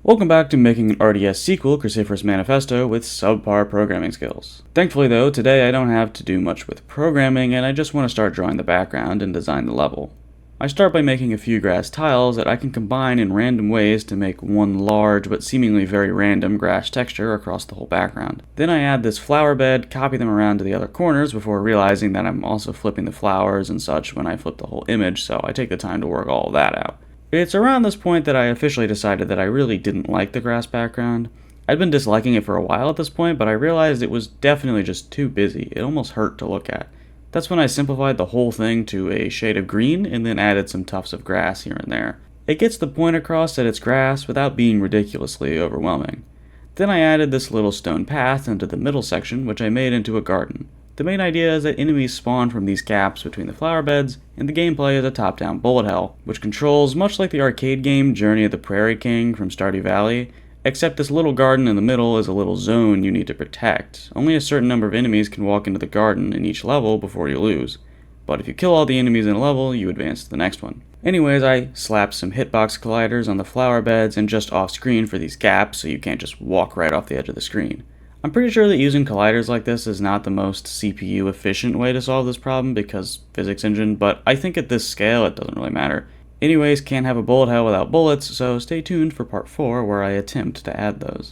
Welcome back to making an RTS sequel, Cruciferous Manifesto, with subpar programming skills. Thankfully though, today I don't have to do much with programming and I just want to start drawing the background and design the level. I start by making a few grass tiles that I can combine in random ways to make one large but seemingly very random grass texture across the whole background. Then I add this flower bed, copy them around to the other corners before realizing that I'm also flipping the flowers and such when I flip the whole image, so I take the time to work all of that out. It's around this point that I officially decided that I really didn't like the grass background. I'd been disliking it for a while at this point, but I realized it was definitely just too busy. It almost hurt to look at. That's when I simplified the whole thing to a shade of green and then added some tufts of grass here and there. It gets the point across that it's grass without being ridiculously overwhelming. Then I added this little stone path into the middle section, which I made into a garden. The main idea is that enemies spawn from these gaps between the flower beds, and the gameplay is a top-down bullet hell, which controls much like the arcade game Journey of the Prairie King from Stardew Valley, except this little garden in the middle is a little zone you need to protect. Only a certain number of enemies can walk into the garden in each level before you lose, but if you kill all the enemies in a level, you advance to the next one. Anyways, I slapped some hitbox colliders on the flower beds and just off-screen for these gaps so you can't just walk right off the edge of the screen. I'm pretty sure that using colliders like this is not the most CPU efficient way to solve this problem because physics engine, but I think at this scale it doesn't really matter. Anyways, can't have a bullet hell without bullets, so stay tuned for part 4 where I attempt to add those.